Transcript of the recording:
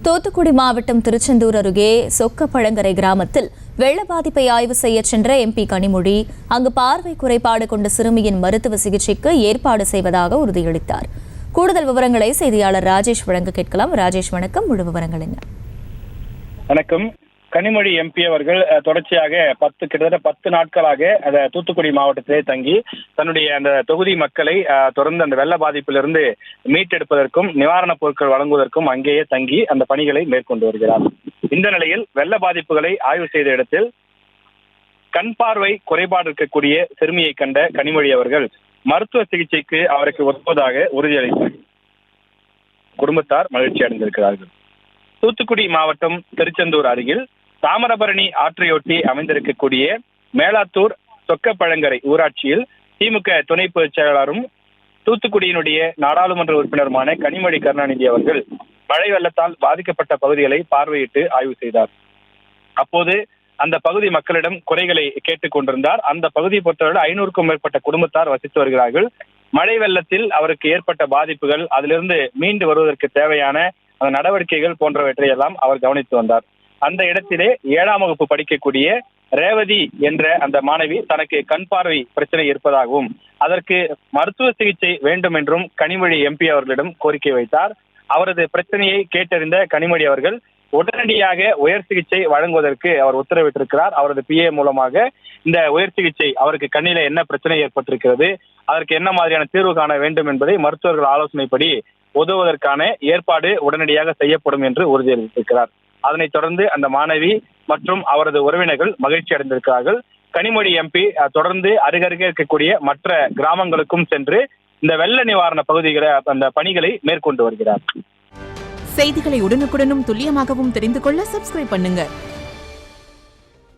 தூத்துக்குடி மாவட்டம் திருச்செந்தூர் அருகே சொக்கப்பழங்கரை கிராமத்தில் வெள்ள பாதிப்பை ஆய்வு செய்ய சென்ற எம்பி கனிமொழி அங்கு பார்வை குறைபாடு கொண்ட சிறுமியின் மருத்துவ சிகிச்சைக்கு ஏற்பாடு செய்வதாக உறுதியளித்தார். கூடுதல் விவரங்களை செய்தியாளர் ராஜேஷ் வழங்க கேட்கலாம். ராஜேஷ், வணக்கம். முழு விவரங்கள் என்ன? வணக்கம். கனிமொழி எம்பி அவர்கள் தொடர்ச்சியாக கிட்டத்தட்ட 10 நாட்களாக தூத்துக்குடி மாவட்டத்திலே தங்கி தன்னுடைய அந்த தொகுதி மக்களை தொடர்ந்து அந்த வெள்ள பாதிப்பிலிருந்து மீட்டெடுப்பதற்கும் நிவாரணப் பொருட்கள் வழங்குவதற்கும் அங்கேயே தங்கி அந்த பணிகளை மேற்கொண்டு வருகிறார். இந்த நிலையில் வெள்ள பாதிப்புகளை ஆய்வு செய்த இடத்தில் கண் பார்வை குறைபாடு இருக்கக்கூடிய சிறுமியை கண்ட கனிமொழி அவர்கள் மருத்துவ சிகிச்சைக்கு அவருக்கு ஒப்புவதாக உறுதியளித்தார். குடும்பத்தார் மகிழ்ச்சி அடைந்திருக்கிறார்கள். தூத்துக்குடி மாவட்டம் திருச்செந்தூர் அருகில் தாமிரபரணி ஆற்றையொட்டி அமைந்திருக்கக்கூடிய மேலாத்தூர் சொக்கப்பழங்கரை ஊராட்சியில் திமுக துணை பொதுச் செயலாளரும் தூத்துக்குடியினுடைய நாடாளுமன்ற உறுப்பினருமான கனிமொழி கருணாநிதி அவர்கள் மழை வெள்ளத்தால் பாதிக்கப்பட்ட பகுதிகளை பார்வையிட்டு ஆய்வு செய்தார். அப்போது அந்த பகுதி மக்களிடம் குறைகளை கேட்டுக் கொண்டிருந்தார். அந்த பகுதியை பொறுத்தவரை 500க்கும் மேற்பட்ட குடும்பத்தார் வசித்து வருகிறார்கள். மழை வெள்ளத்தில் அவருக்கு ஏற்பட்ட பாதிப்புகள், அதிலிருந்து மீண்டு வருவதற்கு தேவையான அந்த நடவடிக்கைகள் போன்றவற்றை எல்லாம் அவர் கவனித்து வந்தார். அந்த இடத்திலே 7ஆம் வகுப்பு படிக்கக்கூடிய ரேவதி என்ற அந்த மாணவி தனக்கு கண் பார்வை பிரச்சனை இருப்பதாகவும் அதற்கு மருத்துவ சிகிச்சை வேண்டும் என்றும் கனிமொழி எம்பி அவர்களிடம் கோரிக்கை வைத்தார். அவரது பிரச்சனையை கேட்டறிந்த கனிமொழி அவர்கள் உடனடியாக உயர் சிகிச்சை வழங்குவதற்கு அவர் உத்தரவிட்டிருக்கிறார். அவரது PA மூலமாக இந்த உயர் சிகிச்சை, அவருக்கு கண்ணில என்ன பிரச்சனை ஏற்பட்டிருக்கிறது, அதற்கு என்ன மாதிரியான தீர்வு காண வேண்டும் என்பதை மருத்துவர்கள் ஆலோசனைப்படி உதவுவதற்கான ஏற்பாடு உடனடியாக செய்யப்படும் என்று உறுதியளித்திருக்கிறார். அதனைத் தொடர்ந்து அந்த மாணவி மற்றும் அவரது உறவினர்கள் மகிழ்ச்சி அடைந்திருக்கிறார்கள். கனிமொழி எம்பி தொடர்ந்து அருகருகே இருக்கக்கூடிய மற்ற கிராமங்களுக்கும் சென்று இந்த வெள்ள நிவாரண பகுதிகளை அந்த பணிகளை மேற்கொண்டு வருகிறார். செய்திகளை உடனுக்குடனும் துல்லியமாகவும் தெரிந்து கொள்ள சப்ஸ்கிரைப் பண்ணுங்க.